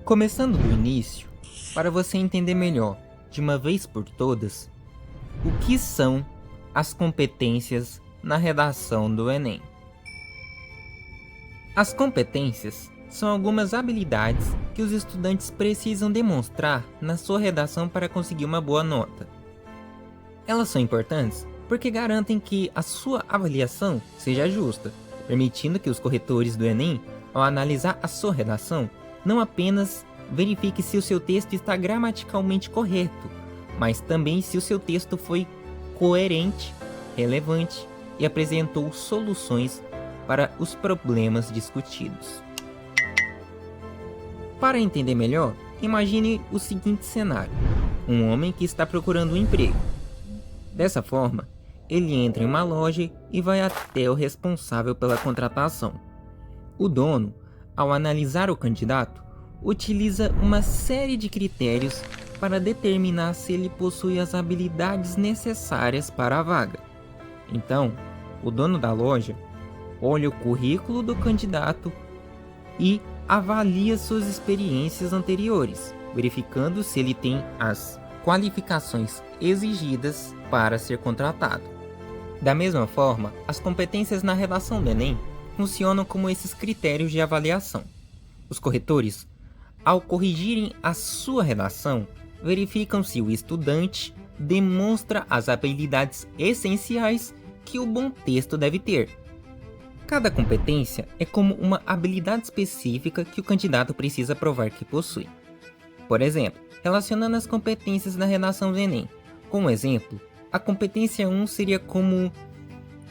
Começando do início, para você entender melhor, de uma vez por todas, o que são as competências na redação do Enem. As competências são algumas habilidades que os estudantes precisam demonstrar na sua redação para conseguir uma boa nota. Elas são importantes porque garantem que a sua avaliação seja justa, permitindo que os corretores do Enem, ao analisar a sua redação, não apenas verifique se o seu texto está gramaticalmente correto, mas também se o seu texto foi coerente, relevante e apresentou soluções para os problemas discutidos. Para entender melhor, imagine o seguinte cenário: um homem que está procurando um emprego. Dessa forma, ele entra em uma loja e vai até o responsável pela contratação. O dono, ao analisar o candidato, utiliza uma série de critérios para determinar se ele possui as habilidades necessárias para a vaga. Então, o dono da loja olha o currículo do candidato e avalia suas experiências anteriores, verificando se ele tem as qualificações exigidas para ser contratado. Da mesma forma, as competências na redação do Enem funcionam como esses critérios de avaliação. Os corretores, ao corrigirem a sua redação, verificam se o estudante demonstra as habilidades essenciais que o bom texto deve ter. Cada competência é como uma habilidade específica que o candidato precisa provar que possui. Por exemplo, relacionando as competências na redação do Enem. Como exemplo, a competência 1 seria como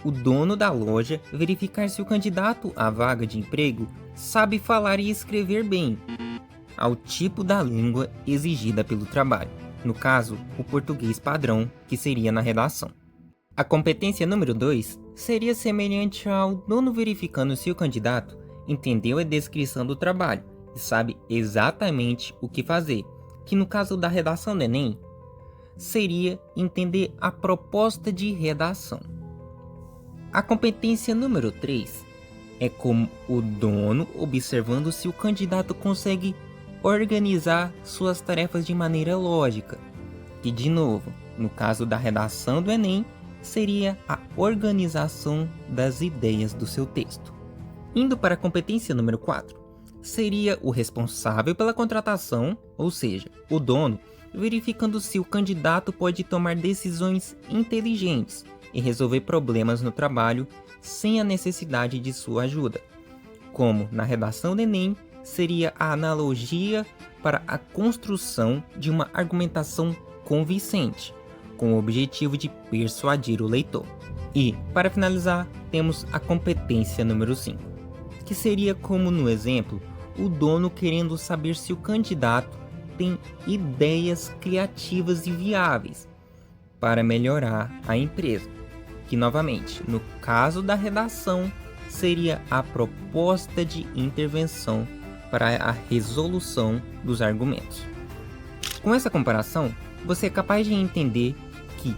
o dono da loja verificar se o candidato à vaga de emprego sabe falar e escrever bem, ao tipo da língua exigida pelo trabalho, no caso, o português padrão, que seria na redação. A competência número 2 seria semelhante ao dono verificando se o candidato entendeu a descrição do trabalho e sabe exatamente o que fazer, que no caso da redação do Enem, seria entender a proposta de redação. A competência número 3 é como o dono observando se o candidato consegue organizar suas tarefas de maneira lógica, que de novo, no caso da redação do Enem, seria a organização das ideias do seu texto. Indo para a competência número 4, seria o responsável pela contratação, ou seja, o dono, verificando se o candidato pode tomar decisões inteligentes e resolver problemas no trabalho sem a necessidade de sua ajuda. Como na redação do Enem, seria a analogia para a construção de uma argumentação convincente, com o objetivo de persuadir o leitor. E, para finalizar, temos a competência número 5, que seria como no exemplo, o dono querendo saber se o candidato tem ideias criativas e viáveis para melhorar a empresa, que novamente, no caso da redação, seria a proposta de intervenção para a resolução dos argumentos. Com essa comparação, você é capaz de entender que,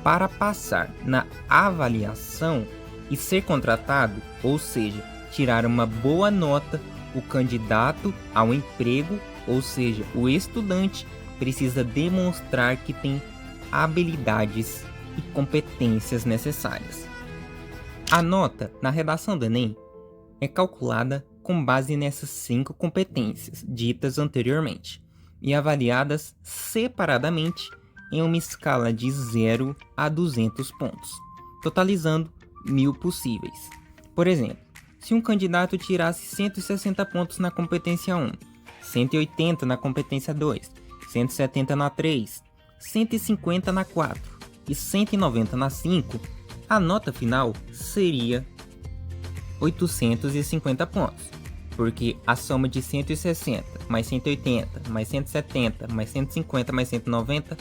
para passar na avaliação e ser contratado, ou seja, tirar uma boa nota, o candidato ao emprego, ou seja, o estudante, precisa demonstrar que tem habilidades e competências necessárias. A nota na redação do Enem é calculada com base nessas 5 competências ditas anteriormente e avaliadas separadamente em uma escala de 0 a 200 pontos, totalizando 1000 possíveis. Por exemplo, se um candidato tirasse 160 pontos na competência 1, 180 na competência 2, 170 na 3, 150 na 4 e 190 na 5, a nota final seria 850 pontos, porque a soma de 160 mais 180 mais 170 mais 150 mais 190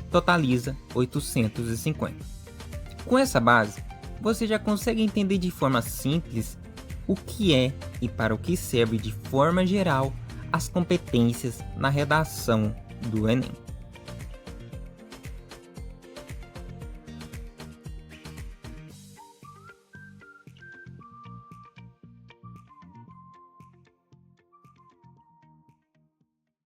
totaliza 850. Com essa base, você já consegue entender de forma simples o que é e para o que serve de forma geral as competências na redação do Enem.